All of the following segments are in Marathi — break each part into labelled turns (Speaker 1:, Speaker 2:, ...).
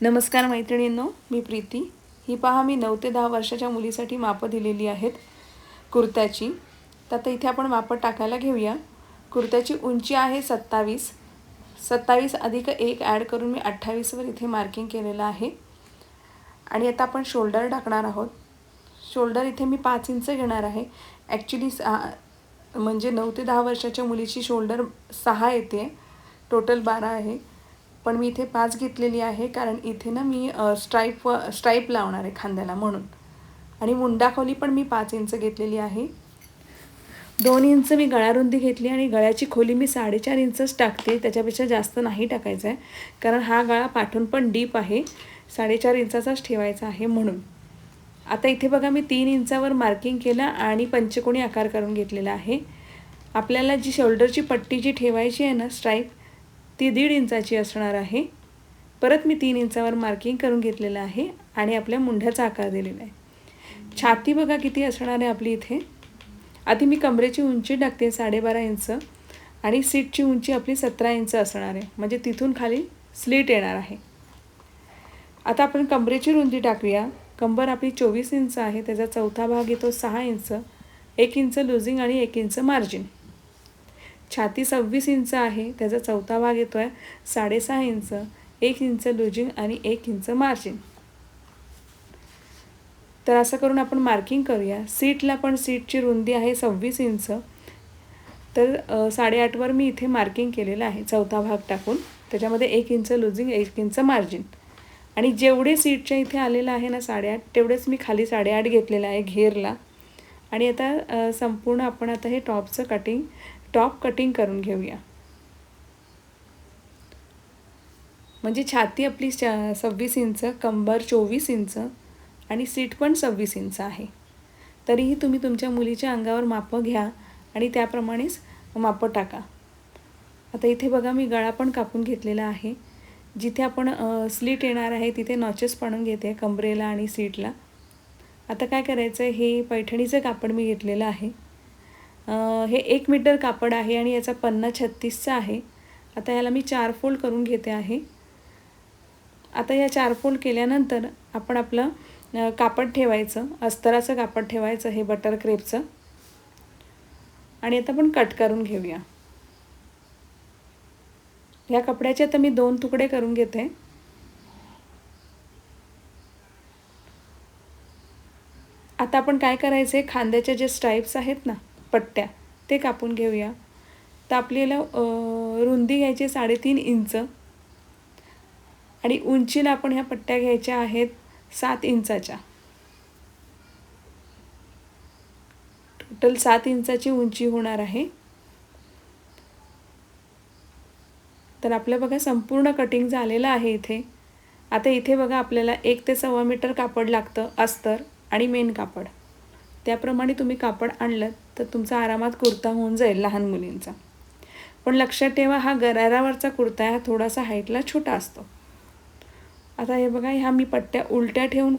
Speaker 1: नमस्कार मैत्रिणींनो, मी प्रीती. ही पहा, मी 9 ते 10 वर्षाच्या मुलीसाठी मापं दिलेली आहेत कुर्त्याची. तर आता इथे आपण मापं टाकायला घेऊया. कुर्त्याची उंची आहे 27. 27 अधिक 1 ॲड करून मी 28वर इथे मार्किंग केलेलं आहे. आणि आता आपण शोल्डर टाकणार आहोत. शोल्डर इथे मी 5 इंच घेणार आहे. ॲक्च्युली म्हणजे 9 ते 10 वर्षाच्या मुलीची शोल्डर 6 येते, टोटल 12 आहे. पण मी इथे 5 घेतलेली आहे, कारण इथे ना मी स्ट्राईप लावणार आहे खांद्याला म्हणून. आणि मुंडाखोली पण मी 5 इंच घेतलेली आहे. 2 इंच मी गळारुंदी घेतली आणि गळ्याची खोली मी 4.5 इंचच टाकते, त्याच्यापेक्षा जास्त नाही टाकायचं आहे, कारण हा गळा पाठून पण डीप आहे. 4.5 इंचाचाच ठेवायचा आहे म्हणून. आता इथे बघा, मी 3 इंचावर मार्किंग केलं आणि पंचकोनी आकार करून घेतलेला आहे. आपल्याला जी शोल्डरची पट्टी जी ठेवायची आहे ना स्ट्राईप, ती 1.5 इंचाची असणार आहे. परत मी 3 इंचावर मार्किंग करून घेतलेलं आहे आणि आपल्या मुंढ्याचा आकार दिलेला आहे. छाती बघा किती असणार आहे आपली इथे. आधी मी कमरेची उंची टाकते 12.5 इंच आणि सीटची उंची आपली 17 इंच असणार आहे, म्हणजे तिथून खाली स्लीट येणार आहे. आता आपण कमरेची रुंदी टाकूया. कंबर आपली 24 इंच आहे, त्याचा चौथा भाग येतो 6 इंच, 1 इंच लुझिंग आणि 1 इंच मार्जिन. छाती 26 इंच आहे, त्याचा चौथा भाग येतो आहे 6.5 इंच, 1 इंच लुझिंग आणि 1 इंच मार्जिन. तर असं करून आपण मार्किंग करूया. सीटला पण सीटची रुंदी आहे 26 इंच, तर 8.5वर मी इथे मार्किंग केलेलं आहे चौथा भाग टाकून. त्याच्यामध्ये 1 इंच लुझिंग, 1 इंच मार्जिन. आणि जेवढे सीटच्या इथे आलेलं आहे ना 8.5, तेवढेच मी खाली 8.5 घेतलेलं आहे घेरला. आणि आता संपूर्ण आपण आता हे टॉप कटिंग करून घेऊया. म्हणजे छाती आपली 26 इंच, कंबर 24 इंच आणि सीट पण 26 इंच आहे. तरीही तुम्ही तुमच्या मुलीच्या अंगावर मापं घ्या आणि त्याप्रमाणेच मापं टाका. आता इथे बघा, मी गळा पण कापून घेतलेला आहे. जिथे आपण स्लीट येणार आहे तिथे नॉचेस पाडून घेते कमरेला आणि सीटला. आता काय करायचं आहे, हे पैठणीचं कापड मी घेतलेलं आहे. हे 1 मीटर कापड आहे आणि याचा पन्ना 36चा आहे. आता याला मी 4 फोल्ड करून घेते आहे. आता या 4 फोल्ड केल्यानंतर आपण आपलं कापड ठेवायचं, अस्तराचं कापड ठेवायचं, हे बटर क्रेपचं. आणि आता आपण कट करून घेऊया. या कपड्याचे आता मी 2 तुकडे करून घेते. आता आपण काय करायचं आहे, खांद्याच्या जे स्ट्राइप्स आहेत ना, पट्ट्या, ते कापून घेऊया. तर आपल्याला रुंदी घ्यायची 3.5 इंच आणि उंचीला आपण ह्या पट्ट्या घ्यायच्या आहेत 7 इंचाच्या. टोटल 7 इंचाची उंची होणार आहे. तर आपलं बघा संपूर्ण कटिंग झालेलं आहे इथे. आता इथे बघा, आपल्याला 1 ते 1.25 मीटर कापड लागतं, अस्तर आणि मेन कापड. त्याप्रमाणे तुम्ही कापड आणलं तर तुमचा आरामात कुर्ता होऊन जाईल लहान मुलींचा. पण लक्षात ठेवा, हा गरारावरचा कुर्ता आहे, हा थोडासा हाईटला छोटा असतो. आता हे बघा, ह्या मी पट्ट्या उलट्या ठेवून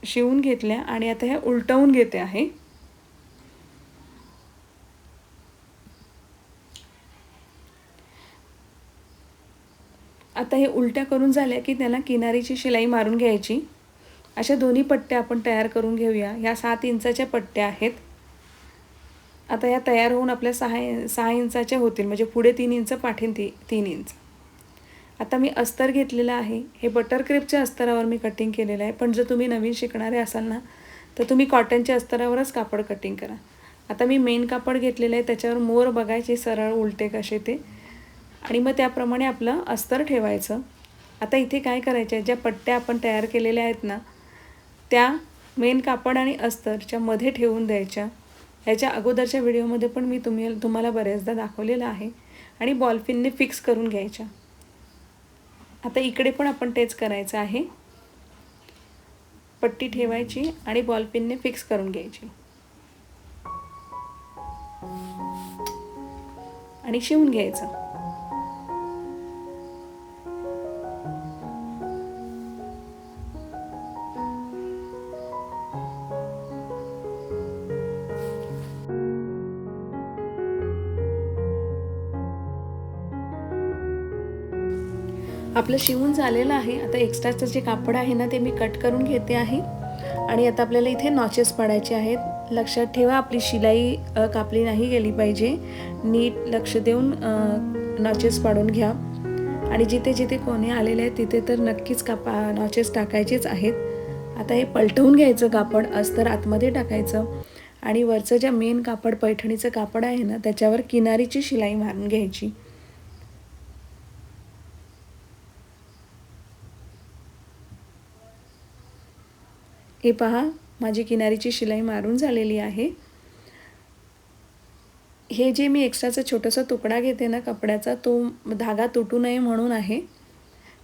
Speaker 1: शिवून घेतल्या आणि आता ह्या उलटवून घेते आहे. आता हे उलट्या करून झाल्या की त्याला किनारीची शिलाई मारून घ्यायची. अशा दोन्ही पट्ट्या आपण तयार करून घेऊया. ह्या 7 इंचाच्या पट्ट्या आहेत. आता ह्या तयार होऊन आपल्या 6 इंचाच्या होतील, म्हणजे पुढे 3 इंच, पाठीन 3 इंच. आता मी अस्तर घेतलेलं आहे. हे बटर क्रेपच्या अस्तरावर मी कटिंग केलेलं आहे, पण जर तुम्ही नवीन शिकणारे असाल ना, तर तुम्ही कॉटनच्या अस्तरावरच कापड कटिंग करा. आता मी मेन कापड घेतलेलं आहे, त्याच्यावर मोर बघायचे सरळ उलटे कसे ते, आणि मग त्याप्रमाणे आपलं अस्तर ठेवायचं. आता इथे काय करायचं आहे, ज्या पट्ट्या आपण तयार केलेल्या आहेत ना, त्या मेन कापड आणि अस्तरच्या मध्ये ठेवून द्यायच्या. ह्याच्या अगोदरच्या व्हिडिओमध्ये पण मी तुम्हाला बऱ्याचदा दाखवलेलं आहे. आणि बॉलपिनने फिक्स करून घ्यायच्या. आता इकडे पण आपण तेच करायचं आहे. पट्टी ठेवायची आणि बॉलपिनने फिक्स करून घ्यायची आणि शिवून घ्यायचं. आपलं शिवून झालेलं आहे. आता एक्स्ट्राचं जे कापड आहे ना ते मी कट करून घेते आहे आणि आता आपल्याला इथे नॉचेस पाडायचे आहेत. लक्षात ठेवा आपली शिलाई कापली नाही गेली पाहिजे. नीट लक्ष देऊन नॉचेस पाडून घ्या आणि जिथे जिथे कोणे आलेले आहेत तिथे तर नक्कीच नॉचेस टाकायचेच आहेत. आता हे पलटवून घ्यायचं कापड, अस्तर आतमध्ये टाकायचं आणि वरचं जे मेन कापड पैठणीचं कापड आहे ना त्याच्यावर किनारीची शिलाई मारून घ्यायची. हे पहा माझी किनारीची शिलाई मारून झालेली आहे. हे जे मी एक्स्ट्राचा छोटासा तुकडा घेते ना कपड्याचा तो धागा तुटू नये म्हणून आहे.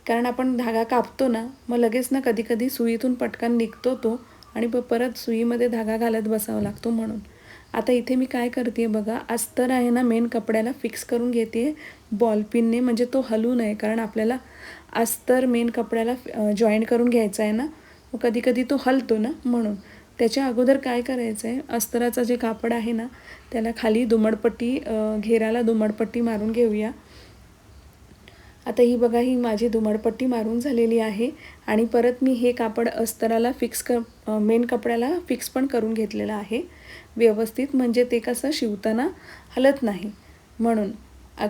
Speaker 1: कारण आपण धागा कापतो ना मग लगेच ना कधी कधी सुईतून पटकन निघतो तो आणि परत सुईमध्ये धागा घालत बसावा लागतो म्हणून. आता इथे मी काय करते बघा, अस्तर आहे ना मेन कपड्याला फिक्स करून घेते बॉलपिनने, म्हणजे तो हलू नये. कारण आपल्याला अस्तर मेन कपड्याला जॉईंट करून घ्यायचा आहे ना, मग कधी कधी तो हलतो ना म्हणून. त्याच्या अगोदर काय करायचं आहे, अस्तराचं जे कापड आहे ना त्याला खाली दुमडपट्टी घेराला दुमडपट्टी मारून घेऊया. आता ही बघा ही माझी दुमडपट्टी मारून झालेली आहे आणि परत मी हे कापड अस्तराला मेन कपड्याला फिक्स पण करून घेतलेलं आहे व्यवस्थित, म्हणजे ते कसं शिवताना हलत नाही म्हणून.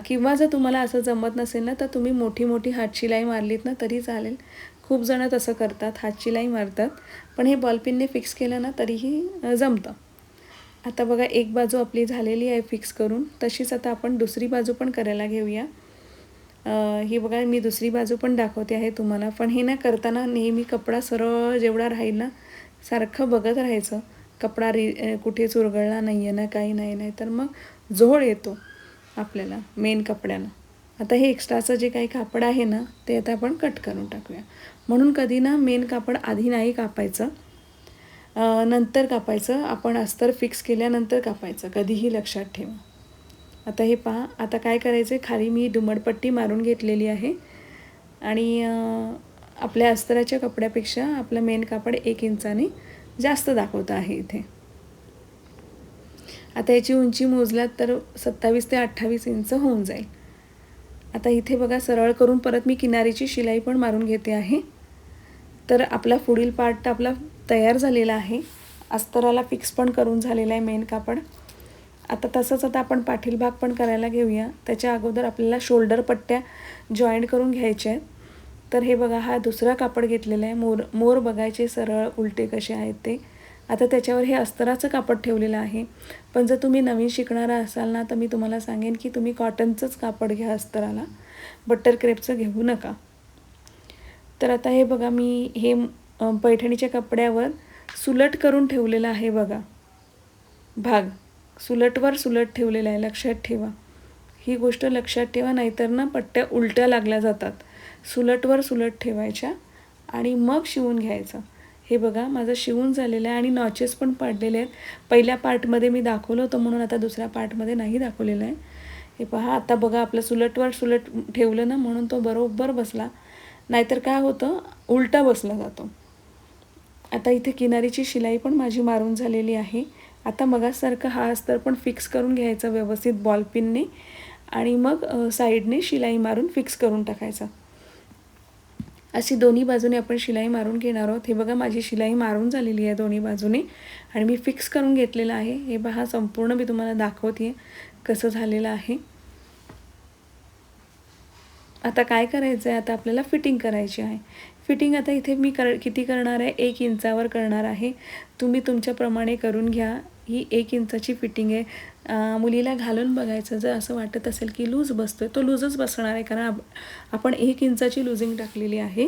Speaker 1: किंवा जर तुम्हाला असं जमत नसेल ना तर तुम्ही मोठी मोठी हातशिलाई मारलीत ना तरी चालेल. खूप जण तसं करतात, हातशिलाई मारतात, पण हे बॉलपिनने फिक्स केलं ना तरीही जमतं. आता बघा एक बाजू आपली झालेली आहे फिक्स करून, तशीच आता आपण दुसरी बाजू पण करायला घेऊया. ही बघा मी दुसरी बाजू पण दाखवते आहे तुम्हाला. पण हे ना करताना नेहमी कपडा सरळ जेवढा राहील ना सारखं बघत राहायचं, कपडा कुठे चुरगळला नाही आहे ना काही नाही तर मग झोळ येतो आपल्याला मेन कपड्यानं. आता हे एक्स्ट्राचं जे काही कापड आहे ना ते आता आपण कट करून टाकूया. म्हणून कधी ना मेन कापड आधी नाही कापायचं, नंतर कापायचं. आपण अस्तर फिक्स केल्यानंतर कापायचं, कधीही लक्षात ठेवा. आता हे पहा, आता काय करायचं आहे, खाली मी दुमडपट्टी मारून घेतलेली आहे आणि आपल्या अस्तराच्या कपड्यापेक्षा आपलं मेन कापड 1 इंचाने जास्त दाखवतं आहे इथे. आता याची उंची मोजलात तर 27 ते 28 इंच होऊन जाईल. आता इथे बघा सरळ करून परत मी किनारीची शिलाई पण मारून घेते आहे. तर आपला पुढील पार्ट आपला तयार झालेला आहे. अस्तराला फिक्स पण करून झालेला आहे मेन कापड. आता तसंच आता आपण पाठील भाग पण करायला घेऊया. त्याच्या अगोदर आपल्याला शोल्डर पट्ट्या जॉईंट करून घ्यायच्या आहेत. तर हे बघा हा दुसरा कापड घेतलेला आहे. मोर बघायचे सरळ उलटे कसे आहेत ते. आता त्याच्यावर हे अस्तराचं कापड ठेवलेलं आहे. पण जर तुम्ही नवीन शिकणारा असाल ना तर मी तुम्हाला सांगेन की तुम्ही कॉटनचंच कापड घ्या अस्तराला, बटर क्रेपचं घेऊ नका. तर आता हे बघा मी हे पैठणीच्या कपड्यावर सुलट करून ठेवलेलं आहे बघा भाग. सुलटवर सुलट ठेवलेला आहे, लक्षात ठेवा. ही गोष्ट लक्षात ठेवा, नाहीतर ना पट्ट्या उलट्या लागल्या जातात. सुलटवर सुलट ठेवायच्या आणि मग शिवून घ्यायचं. हे बघा माझं शिवून झालेलं आहे आणि नॉचेस पण पडलेले आहेत. पहिल्या पार्टमध्ये मी दाखवलं होतं म्हणून आता दुसऱ्या पार्टमध्ये नाही दाखवलेलं आहे. हे पहा आता बघा आपलं सुलटवर सुलट ठेवलं ना म्हणून तो बरोबर बसला, नाहीतर काय होतं उलटा बसला जातो. आता इथे किनारीची शिलाई पण माझी मारून झालेली आहे. आता मगासारखं हा अस्तर पण फिक्स करून घ्यायचा व्यवस्थित बॉलपिनने आणि मग साईडने शिलाई मारून फिक्स करून टाकायचा. अशी दोन्ही बाजूने आपण शिलाई मारून घेणार आहोत. हे बघा माझी शिलाई मारून झालेली आहे दोन्ही बाजूने आणि मी फिक्स करून घेतलेलं आहे. हे पहा संपूर्ण मी तुम्हाला दाखवते कसं झालेलं आहे. आता काय करायचं आहे, आता आपल्याला फिटिंग करायची आहे. फिटिंग आता इथे मी किती करणार आहे, 1 इंचावर करणार आहे. तुम्ही तुमच्याप्रमाणे करून घ्या. ही 1 इंचाची फिटिंग आहे. मुलीला घालून बघायचं, जर असं वाटत असेल की लूज बसतोय तो लूजच बसणार आहे, कारण आपण 1 इंचाची लूजिंग टाकलेली आहे,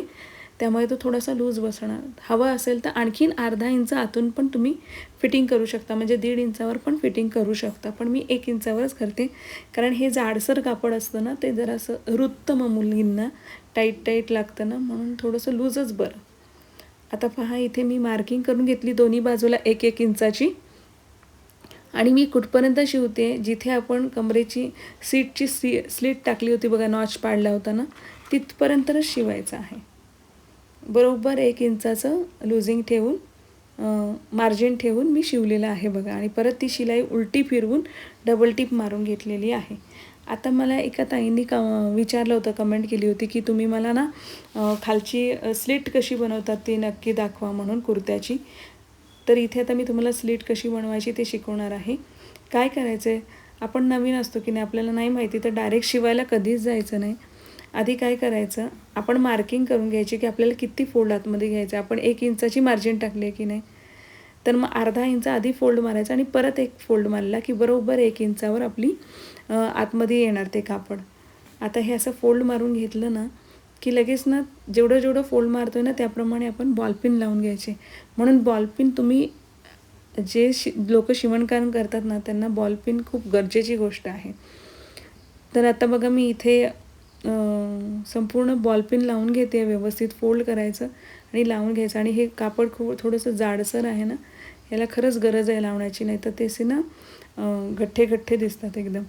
Speaker 1: त्यामुळे तो थोडासा लूज बसणार. हवं असेल तर आणखीन अर्धा इंच आतून पण तुम्ही फिटिंग करू शकता, म्हणजे 1.5 इंचावर पण फिटिंग करू शकता. पण मी 1 इंचावरच करते, कारण हे जाडसर कापड असतं ना ते जरासं रुततं मग मुलींना, टाईट लागतं ना, म्हणून थोडंसं लूजच बरं. आता पहा इथे मी मार्किंग करून घेतली दोन्ही बाजूला 1-1 इंचाची आणि मी कुठपर्यंत शिवते, जिथे आपण कमरेची सीटची स्लीट टाकली होती बघा, नॉच पाडला होता ना, तिथपर्यंतच शिवायचं आहे. बरोबर 1 इंचाचं लूजिंग ठेवून मार्जिन ठेवून मी शिवलेलं आहे बघा. आणि परत ती शिलाई उलटी फिरवून डबल टिप मारून घेतलेली आहे. आता मला एका ताईंनी विचारलं होतं, कमेंट केली होती की तुम्ही मला ना खालची स्लिट कशी बनवतात ती नक्की दाखवा म्हणून कुर्त्याची. तर इथे आता मी तुम्हाला स्लिट कशी बनवायची ते शिकवणार आहे. काय करायचं आहे, आपण नवीन असतो की नाही, आपल्याला नाही माहिती तर डायरेक्ट शिवायला कधीच जायचं नाही. आधी काय करायचं, आपण मार्किंग करून घ्यायची की आपल्याला किती फोल्ड आतमध्ये घ्यायचं. आपण 1 इंचाची मार्जिन टाकली आहे की नाही, तर मग अर्धा इंच आधी फोल्ड मारायचा आणि परत एक फोल्ड मारला की बरोबर 1 इंचावर आपली आतमध्ये येणार ते कापड. आता हे असं फोल्ड मारून घेतलं ना की लगेच ना जेवढं फोल्ड मारतोय ना त्याप्रमाणे आपण बॉलपिन लावून घ्यायचे. म्हणून बॉलपिन तुम्ही जे लोक शिवणकाम करतात ना त्यांना बॉलपिन खूप गरजेची गोष्ट आहे. तर आता बघा मी इथे संपूर्ण बॉलपिन लावून घेते. व्यवस्थित फोल्ड करायचं आणि लावून घ्यायचं. आणि हे कापड खूप थोडंसं जाडसर आहे ना, याला खरंच गरज आहे लावण्याची, नाही तर ते ना गठ्ठे दिसतात एकदम.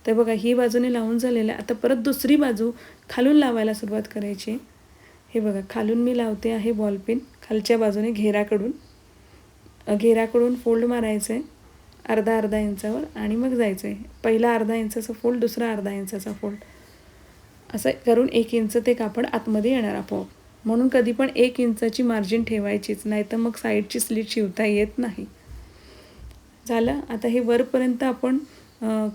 Speaker 1: तर बघा ही बाजूने लावून झालेलं आहे. आता परत दुसरी बाजू खालून लावायला सुरुवात करायची. हे बघा खालून मी लावते आहे बॉलपिन, खालच्या बाजूने घेराकडून फोल्ड मारायचं आहे अर्धा इंचावर आणि मग जायचं आहे. पहिला अर्धा इंचाचा फोल्ड, दुसरा अर्धा इंचाचा फोल्ड, असं करून 1 इंच ते कापड आतमध्ये येणार आपोआप. म्हणून कधी पण 1 इंचाची मार्जिन ठेवायचीच, नाही तर मग साईडची स्लिट शिवता येत नाही. झालं. आता हे वरपर्यंत आपण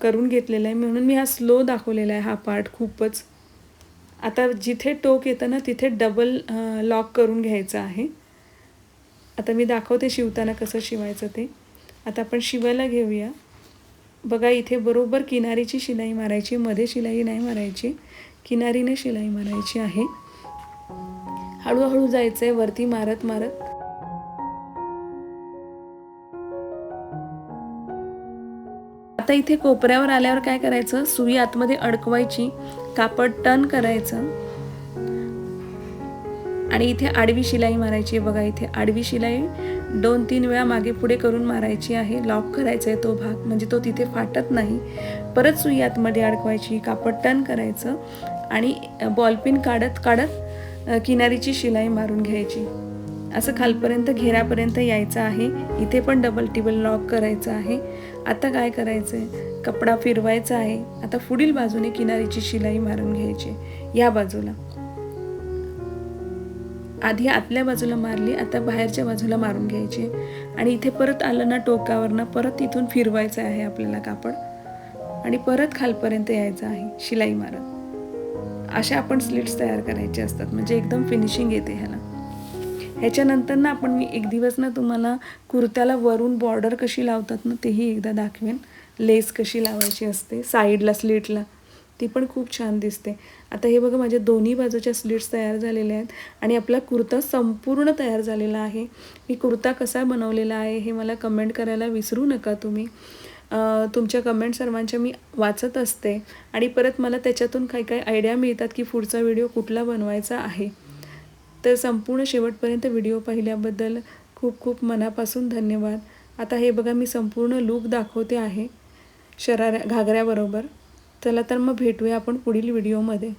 Speaker 1: करून घेतलेलं आहे, म्हणून मी हा स्लो दाखवलेला आहे हा पार्ट खूपच. आता जिथे टोक येतं ना तिथे डबल लॉक करून घ्यायचं आहे. आता मी दाखवते शिवताना कसं शिवायचं ते. आता आपण शिवायला घेऊया. बघा इथे बरोबर किनारीची शिलाई मारायची, मध्ये शिलाई नाही मारायची, किनारीने शिलाई मारायची आहे. हळूहळू जायचं आहे वरती मारत. आता इथे कोपऱ्यावर आल्यावर काय करायचं, सुई आतमध्ये अडकवायची, कापड टर्न करायचं आणि इथे आडवी शिलाई मारायची. बघा इथे आडवी शिलाई 2-3 वेळा मागे पुढे करून मारायची आहे. लॉक करायचा आहे तो भाग, म्हणजे तो तिथे फाटत नाही. परत सुई आतमध्ये अडकवायची, कापड टर्न करायचं आणि बॉलपिन काढत किनारीची शिलाई मारून घ्यायची. असं खालपर्यंत घेरापर्यंत यायचं आहे. इथे पण डबल टिबल लॉक करायचं आहे. आता काय करायचं आहे, कपडा फिरवायचा आहे. आता पुढील बाजूने किनारीची शिलाई मारून घ्यायची. या बाजूला आधी आतल्या बाजूला मारली, आता बाहेरच्या बाजूला मारून घ्यायची. आणि इथे परत आलं ना टोकावरनं, परत इथून फिरवायचं आहे आपल्याला कापड आणि परत खालपर्यंत यायचं आहे शिलाई मारत. अशा आपण स्लिट्स तयार करायचे असतात, म्हणजे एकदम फिनिशिंग येते ह्याला. ह्याच्यानंतर ना मी एक दिवस ना तुम्हाला कुर्त्याला वरून बॉर्डर कशी लावतात ना तेही एकदा दाखवेन. लेस कशी लावायची असते साईडला स्लिटला, ती पण खूप छान दिसते. आता हे बघा माझ्या दोन्ही बाजूच्या स्लिट्स तयार झालेल्या आहेत आणि आपला कुर्ता संपूर्ण तयार झालेला आहे. मी कुर्ता कसा बनवलेला आहे हे मला कमेंट करायला विसरू नका तुम्ही. तुमच्या कमेंट सर्वांच्या मी वाचत असते आणि परत मला त्याच्यातून काही आयडिया मिळतात की पुढचा व्हिडिओ कुठला बनवायचा आहे. तर संपूर्ण शेवटपर्यंत व्हिडिओ पाहिल्याबद्दल खूप खूप मनापासून धन्यवाद. आता हे बघा मी संपूर्ण लूक दाखवते आहे घागऱ्याबरोबर. चला तर मग भेटूया आपण पुढील व्हिडिओमध्ये.